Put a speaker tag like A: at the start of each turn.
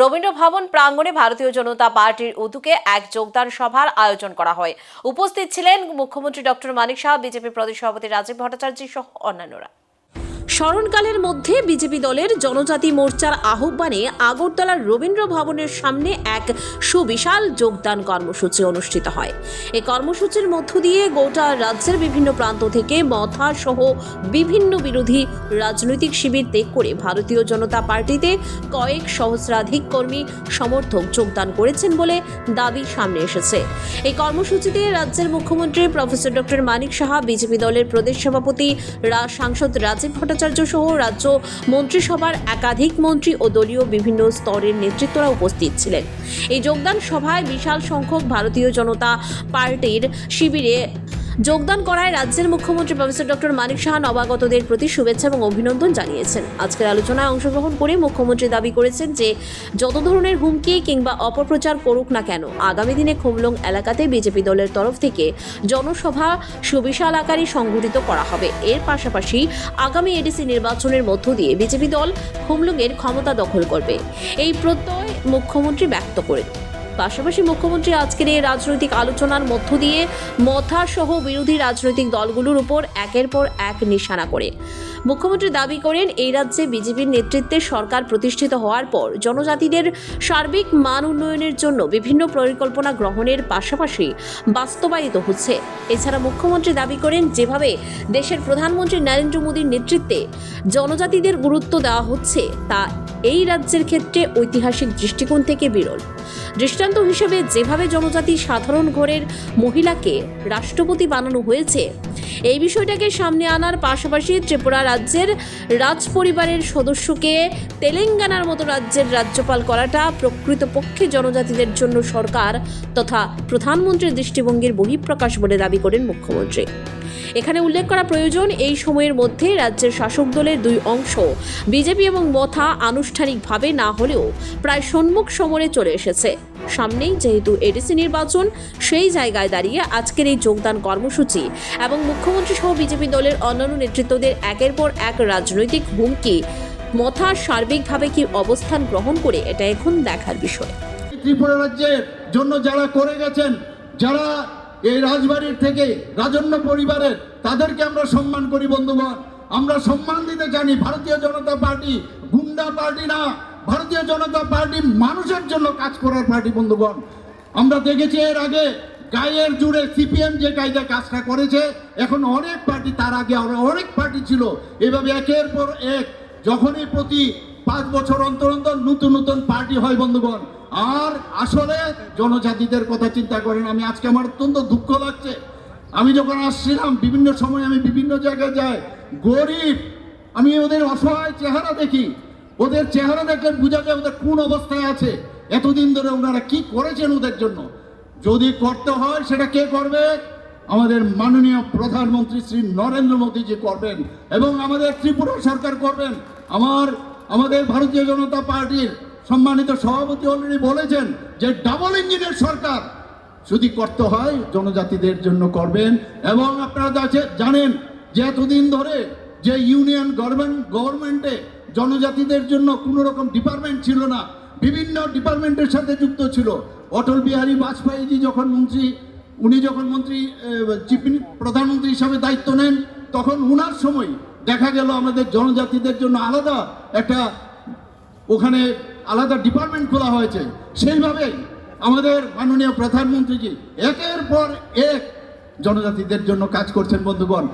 A: রবীন্দ্র ভবন প্রাঙ্গণে ভারতীয় জনতা পার্টির উদ্যোগে এক যোগদান সভার আয়োজন করা হয়। উপস্থিত ছিলেন মুখ্যমন্ত্রী ডক্টর মানিক সাহা, বিজেপি প্রদেশ সভাপতি রাজীব ভট্টাচার্য সহ অন্যান্যরা। স্মরণকালের মধ্যে বিজেপি দলের জনজাতি মোর্চার আহ্বানে আগরতলার রবীন্দ্র ভবনের সামনে এক সুবিশাল যোগদান কর্মসূচি অনুষ্ঠিত হয়। এই কর্মসূচির মধ্য দিয়ে গোটা রাজ্যের বিভিন্ন প্রান্ত থেকে মথা সহ বিভিন্ন বিরোধী রাজনৈতিক শিবির ত্যাগ করে ভারতীয় জনতা পার্টিতে কয়েক সহস্রাধিক কর্মী সমর্থক যোগদান করেছেন বলে দাবি সামনে এসেছে। এই কর্মসূচিতে রাজ্যের মুখ্যমন্ত্রী professor doctor Manik Saha, BJP দলের প্রদেশ সভাপতি সাংসদ রাজীব ভট্টাচার্য সহ রাজ্য মন্ত্রিসভার একাধিক মন্ত্রী ও দলীয় বিভিন্ন স্তরের নেতৃত্বরা উপস্থিত ছিলেন। এই যোগদান সভায় বিশাল সংখ্যক ভারতীয় জনতা পার্টির শিবিরে যোগদান করায় রাজ্যের মুখ্যমন্ত্রী প্রফেসর ডক্টর মানিক সাহা নবাগতদের প্রতি শুভেচ্ছা এবং অভিনন্দন জানিয়েছেন। আজকের আলোচনায় অংশগ্রহণ করে মুখ্যমন্ত্রী দাবি করেছেন যে যত ধরনের হুমকি কিংবা অপপ্রচার করুক না কেন, আগামী দিনে খুমলুং এলাকাতে বিজেপি দলের তরফ থেকে জনসভা সুবিশাল আকারে সংগঠিত করা হবে। এর পাশাপাশি আগামী এডিসি নির্বাচনের মধ্য দিয়ে বিজেপি দল খুমলুংয়ের ক্ষমতা দখল করবে, এই প্রত্যয় মুখ্যমন্ত্রী ব্যক্ত করেন। পাশাপাশি মুখ্যমন্ত্রী আজকের এই রাজনৈতিক আলোচনার মধ্য দিয়ে মথা সহ বিরোধী রাজনৈতিক দলগুলোর উপর একের পর এক নিশানা করে মুখ্যমন্ত্রী দাবি করেন, এই রাজ্যে বিজেপির নেতৃত্বে সরকার প্রতিষ্ঠিত হওয়ার পর জনজাতিদের সার্বিক মান উন্নয়নের জন্য বিভিন্ন পরিকল্পনা গ্রহণের পাশাপাশি বাস্তবায়িত হচ্ছে। এছাড়া মুখ্যমন্ত্রী দাবি করেন, যেভাবে দেশের প্রধানমন্ত্রী নরেন্দ্র মোদীর নেতৃত্বে জনজাতিদের গুরুত্ব দেওয়া হচ্ছে তা এই রাজ্যের ক্ষেত্রে ঐতিহাসিক দৃষ্টিকোণ থেকে বিরল। দৃষ্টান্ত হিসেবে যেভাবে জনজাতি সাধারণ ঘরের মহিলাকে রাষ্ট্রপতি বানানো হয়েছে, এই বিষয়টাকে সামনে আনার পাশাপাশি ত্রিপুরা রাজ্যের রাজ পরিবারের সদস্যকে তেলেঙ্গানার মতো রাজ্যের রাজ্যপাল করাটা প্রকৃতপক্ষে জনজাতিদের জন্য সরকার তথা প্রধানমন্ত্রীর দৃষ্টিভঙ্গির বহিঃপ্রকাশ বলে দাবি করেন মুখ্যমন্ত্রী। এখানে উল্লেখ করা প্রয়োজন, এই সময়ের মধ্যে রাজ্যের শাসক দলের দুই অংশ বিজেপি এবং মথা আনুষ্ঠানিকভাবে না হলেও প্রায় সম্মুখ সমরে চলে এসেছে। সামনেই যেহেতু এডিসি নির্বাচন, সেই জায়গায় দাঁড়িয়ে আজকের এই যোগদান কর্মসূচি এবং মুখ্যমন্ত্রী সহ বিজেপি দলের অন্যান্য নেতৃত্বদের একের পর এক রাজনৈতিক হুমকি মথা সার্বিকভাবে কি অবস্থান গ্রহণ করে, এটা এখন দেখার বিষয়।
B: ত্রিপুরা রাজ্যের জন্য যারা করে গেছেন, যারা এই রাজবাড়ির থেকে রাজন্য পরিবারের, তাদেরকে আমরা সম্মান করি বন্ধুগণ। আমরা সম্মান দিতে জানি। ভারতীয় জনতা পার্টি গুন্ডা পার্টি না, ভারতীয় জনতা পার্টি মানুষের জন্য কাজ করার পার্টি বন্ধুগণ। আমরা দেখেছি এর আগে গায়ের জুড়ে সিপিএম যে কায়দা কাজটা করেছে, এখন অনেক পার্টি, তার আগে অনেক পার্টি ছিল, এভাবে একের পর এক যখনই প্রতি 5 বছর অন্তর অন্তর নতুন নতুন পার্টি হয় বন্ধুগণ। আর আসলে জনজাতিদের কথা চিন্তা করেন। আমি আজকে আমার অত্যন্ত দুঃখ লাগছে, আমি যখন আসছিলাম বিভিন্ন সময় আমি বিভিন্ন জায়গায় যাই, গরিব, আমি ওদের অসহায় চেহারা দেখি, ওদের চেহারা দেখলে বোঝা যায় ওদের কোন অবস্থায় আছে। এতদিন ধরে ওনারা কি করেছেন ওদের জন্য। যদি করতে হয় সেটা কে করবে? আমাদের মাননীয় প্রধানমন্ত্রী শ্রী নরেন্দ্র মোদীজি করবেন এবং আমাদের ত্রিপুরা সরকার করবেন। আমাদের ভারতীয় জনতা পার্টির সম্মানিত সভাপতি অলরেডি বলেছেন যে ডাবল ইঞ্জিনের সরকার যদি করতে হয় জনজাতিদের জন্য করবেন। এবং আপনারা জানেন যে এতদিন ধরে যে ইউনিয়ন গভর্নমেন্টে জনজাতিদের জন্য কোনো রকম ডিপার্টমেন্ট ছিল না, বিভিন্ন ডিপার্টমেন্টের সাথে যুক্ত ছিল। অটল বিহারী বাজপেয়ীজি যখন প্রধানমন্ত্রী হিসাবে দায়িত্ব নেন, তখন উনার সময় দেখা গেল আমাদের জনজাতিদের জন্য আলাদা একটা ওখানে আলাদা ডিপার্টমেন্ট খোলা হয়েছে। সেইভাবে আমাদের মাননীয় প্রধানমন্ত্রীজি একের পর এক জনজাতিদের জন্য কাজ করছেন বন্ধুগণ।